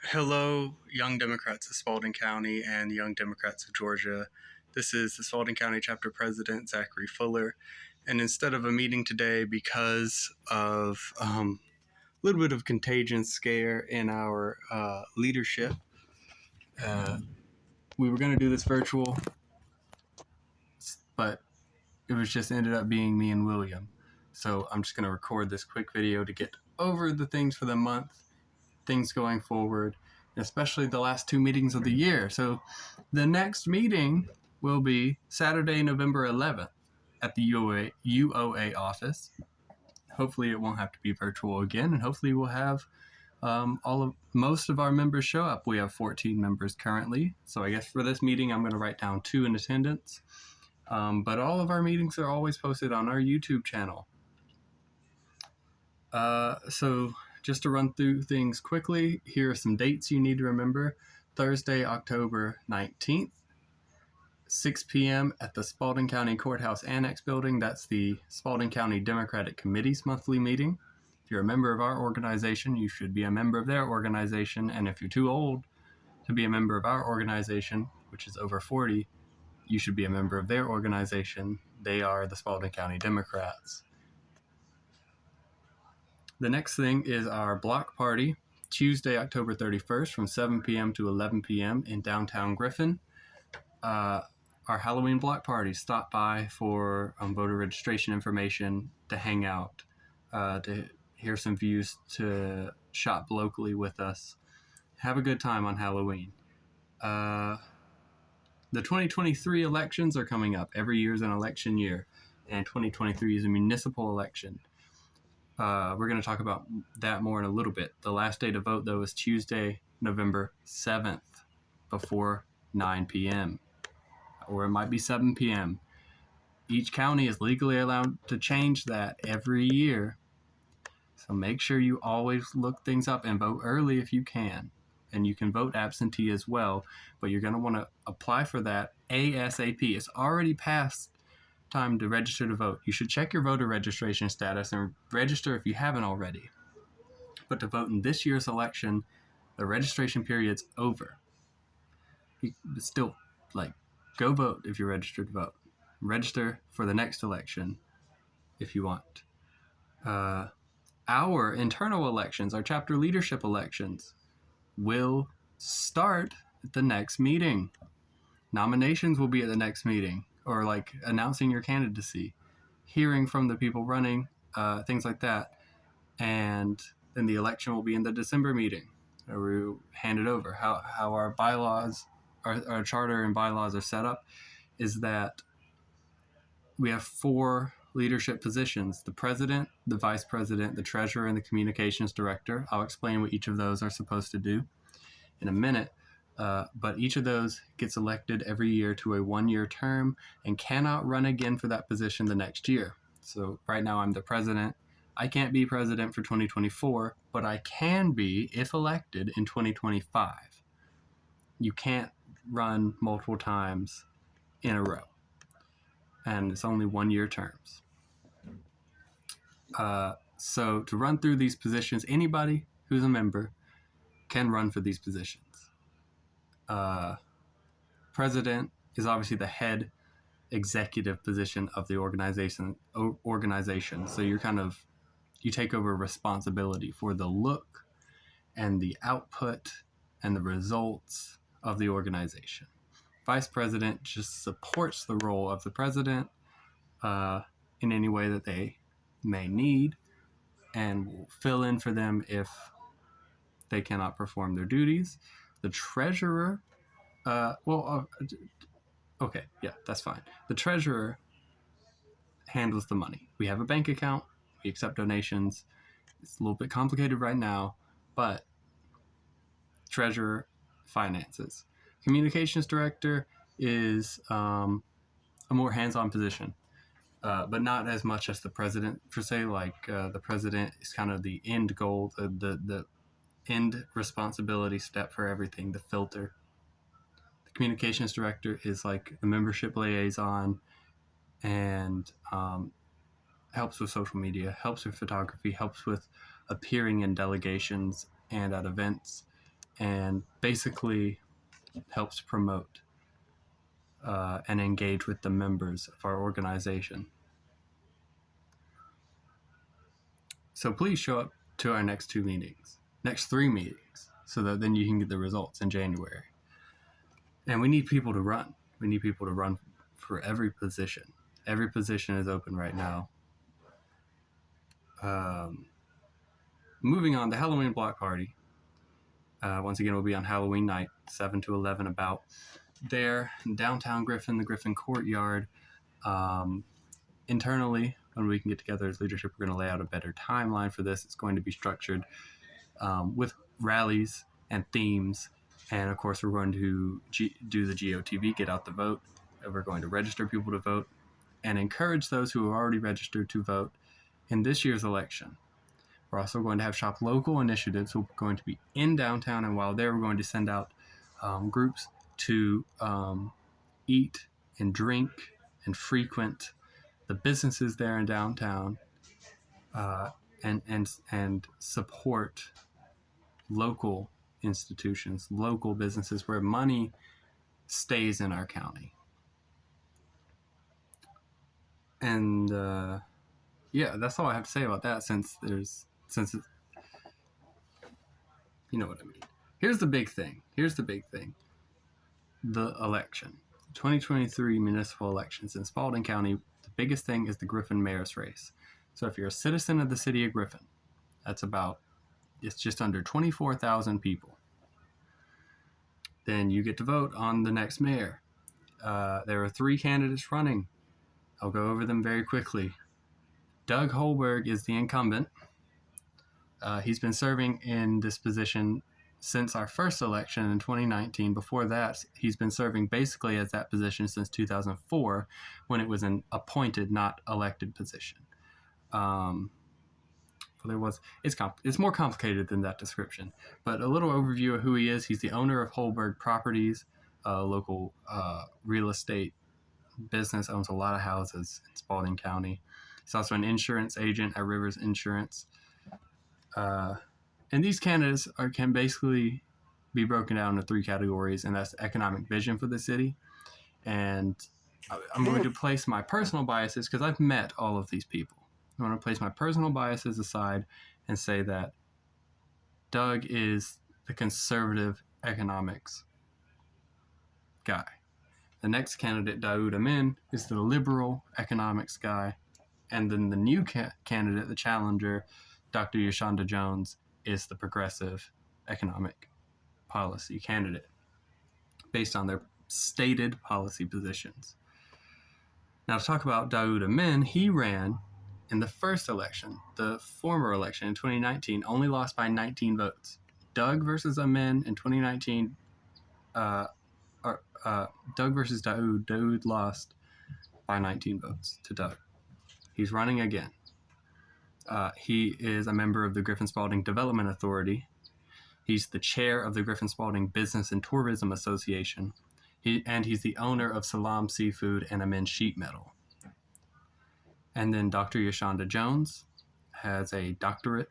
Hello, Young Democrats of Spalding County and Young Democrats of Georgia. This is the Spalding County Chapter President, Zachary Fuller. And instead of a meeting today, because of a little bit of contagion scare in our leadership, we were going to do this virtual, but it was just ended up being me and William. So I'm just going to record this quick video to get over the things for the month, things going forward, especially the last two meetings of the year. So the next meeting will be Saturday, November 11th at the UOA office. Hopefully it won't have to be virtual again, and hopefully we'll have most of our members show up. We have 14 members currently, so I guess for this meeting I'm going to write down 2 in attendance. But all of our meetings are always posted on our YouTube channel. So just to run through things quickly, here are some dates you need to remember. Thursday, October 19th, 6 p.m. at the Spalding County Courthouse Annex Building. That's the Spalding County Democratic Committee's monthly meeting. If you're a member of our organization, you should be a member of their organization. And if you're too old to be a member of our organization, which is over 40, you should be a member of their organization. They are the Spalding County Democrats. The next thing is our block party, Tuesday, October 31st from 7 p.m. to 11 p.m. in downtown Griffin. Our Halloween block party. Stop by for voter registration information, to hang out, to hear some views, to shop locally with us. Have a good time on Halloween. The 2023 elections are coming up. Every year is an election year, and 2023 is a municipal election. We're going to talk about that more in a little bit. The last day to vote, though, is Tuesday, November 7th, before 9 p.m. Or it might be 7 p.m. Each county is legally allowed to change that every year. So make sure you always look things up and vote early if you can. And you can vote absentee as well, but you're going to want to apply for that ASAP. It's already past time to register to vote. You should check your voter registration status and register if you haven't already. But to vote in this year's election, the registration period's over. Still, go vote if you're registered to vote. Register for the next election if you want. Our internal elections, our chapter leadership elections, will start at the next meeting. Nominations will be at the next meeting, or announcing your candidacy, hearing from the people running, things like that. And then the election will be in the December meeting, where we hand it over. How our bylaws, our charter and bylaws are set up is that we have 4 leadership positions: the president, the vice president, the treasurer, and the communications director. I'll explain what each of those are supposed to do in a minute. But each of those gets elected every year to a 1-year term and cannot run again for that position the next year. So right now I'm the president. I can't be president for 2024, but I can be, if elected, in 2025. You can't run multiple times in a row. And it's only 1-year terms. So to run through these positions, anybody who's a member can run for these positions. President is obviously the head executive position of the organization. So you take over responsibility for the look and the output and the results of the organization. Vice president just supports the role of the president in any way that they may need, and will fill in for them if they cannot perform their duties. The treasurer, that's fine. The treasurer handles the money. We have a bank account. We accept donations. It's a little bit complicated right now, but treasurer finances. Communications director is a more hands-on position, but not as much as the president, per se. The president is kind of the end goal, the end responsibility step for everything, the filter. The communications director is like the membership liaison, and helps with social media, helps with photography, helps with appearing in delegations and at events. and basically helps promote and engage with the members of our organization. So please show up to our next 3 meetings, so that then you can get the results in January. And we need people to run. We need people to run for every position. Every position is open right now. Moving on, the Halloween block party. Once again, will be on Halloween night, 7 to 11, about there in downtown Griffin, the Griffin Courtyard. Internally, when we can get together as leadership, we're going to lay out a better timeline for this. It's going to be structured with rallies and themes. And of course, we're going to do the GOTV, get out the vote. And we're going to register people to vote and encourage those who are already registered to vote in this year's election. We're also going to have Shop Local initiatives. We're going to be in downtown, and while there, we're going to send out groups to eat and drink and frequent the businesses there in downtown, and support local institutions, local businesses where money stays in our county. And yeah, that's all I have to say about that, since it's, you know what I mean. Here's the big thing. The election. 2023 municipal elections in Spalding County. The biggest thing is the Griffin mayor's race. So if you're a citizen of the city of Griffin, it's just under 24,000 people. Then you get to vote on the next mayor. There are 3 candidates running. I'll go over them very quickly. Doug Holberg is the incumbent. He's been serving in this position since our first election in 2019. Before that, he's been serving basically as that position since 2004, when it was an appointed, not elected position. It's more complicated than that description, but a little overview of who he is. He's the owner of Holberg Properties, a local real estate business, owns a lot of houses in Spalding County. He's also an insurance agent at Rivers Insurance. And these candidates can basically be broken down into 3 categories, and that's economic vision for the city. And I'm going to place my personal biases, because I've met all of these people. I want to place my personal biases aside and say that Doug is the conservative economics guy. The next candidate, Daoud Amin, is the liberal economics guy. And then the new candidate, the challenger, Dr. Yashonda Jones, is the progressive economic policy candidate based on their stated policy positions. Now, to talk about Daoud Amin, he ran in the first election, the former election in 2019, only lost by 19 votes. Doug versus Amin in 2019, Doug versus Daoud. Daoud lost by 19 votes to Doug. He's running again. He is a member of the Griffin Spalding Development Authority. He's the chair of the Griffin Spalding Business and Tourism Association. He's the owner of Salam Seafood and Amin Sheet Metal. And then Dr. Yashonda Jones has a doctorate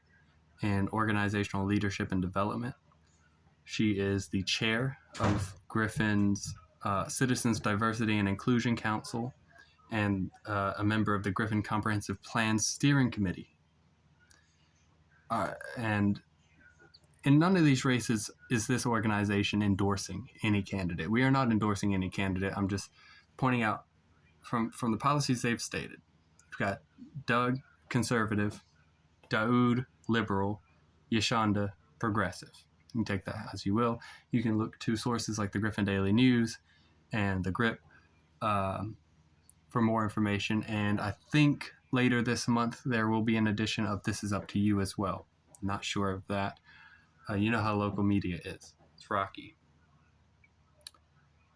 in organizational leadership and development. She is the chair of Griffin's Citizens Diversity and Inclusion Council, and a member of the Griffin Comprehensive Plan Steering Committee. And in none of these races is this organization endorsing any candidate. We are not endorsing any candidate. I'm just pointing out from the policies they've stated. We've got Doug, conservative, Daoud, liberal, Yashonda, progressive. You can take that as you will. You can look to sources like the Griffin Daily News and the GRIP for more information. And I think later this month there will be an edition of This Is Up to You as well. I'm not sure of that. You know how local media is. It's rocky.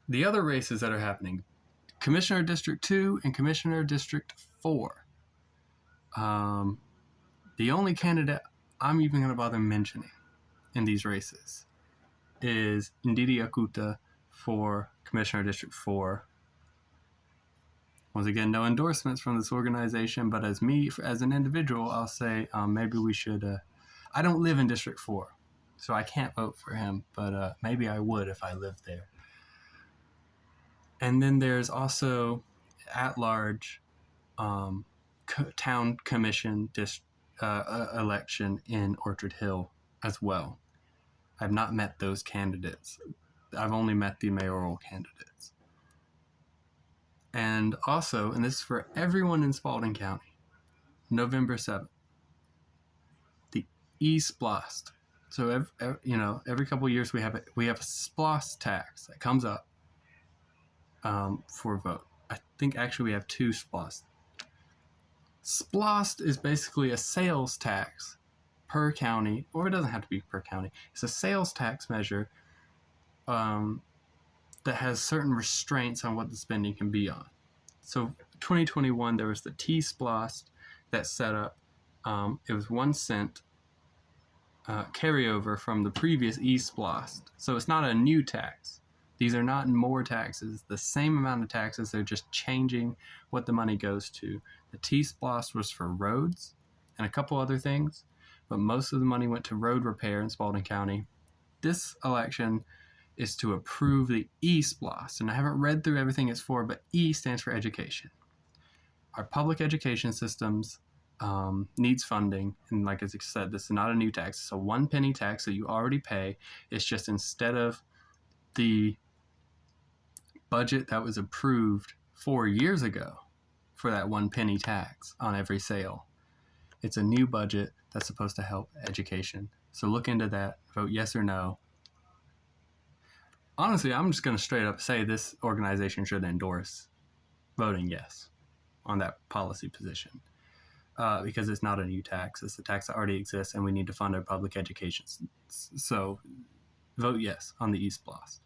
The other races that are happening, Commissioner District 2 and Commissioner District 4. The only candidate I'm even going to bother mentioning in these races is Ndidi Akuta for Commissioner District 4. Once again, no endorsements from this organization, but as an individual, I'll say maybe we should... I don't live in District 4. so I can't vote for him, but maybe I would if I lived there. And then there's also at-large town commission election in Orchard Hill as well. I've not met those candidates. I've only met the mayoral candidates. And also, and this is for everyone in Spalding County, November 7th, the e-splost. So every couple of years we have a splost tax that comes up for a vote. I think actually we have two splost. Splost is basically a sales tax per county, or it doesn't have to be per county. It's a sales tax measure that has certain restraints on what the spending can be on. So 2021, there was the T-Splost that set up. It was 1 cent carryover from the previous E-Splost. So it's not a new tax. These are not more taxes. The same amount of taxes, they're just changing what the money goes to. The T-Splost was for roads and a couple other things, but most of the money went to road repair in Spalding County. This election is to approve the E-Splost, and I haven't read through everything it's for, but E stands for education. Our public education systems needs funding, and like as I said, this is not a new tax. It's a 1 penny tax that you already pay. It's just instead of the budget that was approved 4 years ago for that 1 penny tax on every sale, it's a new budget that's supposed to help education. So look into that, vote yes or no. Honestly, I'm just going to straight up say this organization should endorse voting yes on that policy position because it's not a new tax. It's a tax that already exists, and we need to fund our public education. So vote yes on the E-Splost.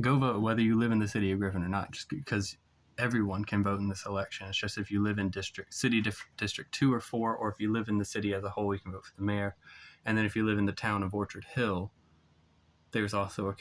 Go vote whether you live in the city of Griffin or not, just because everyone can vote in this election. It's just if you live in District 2 or 4, or if you live in the city as a whole, you can vote for the mayor. And then if you live in the town of Orchard Hill, there's also a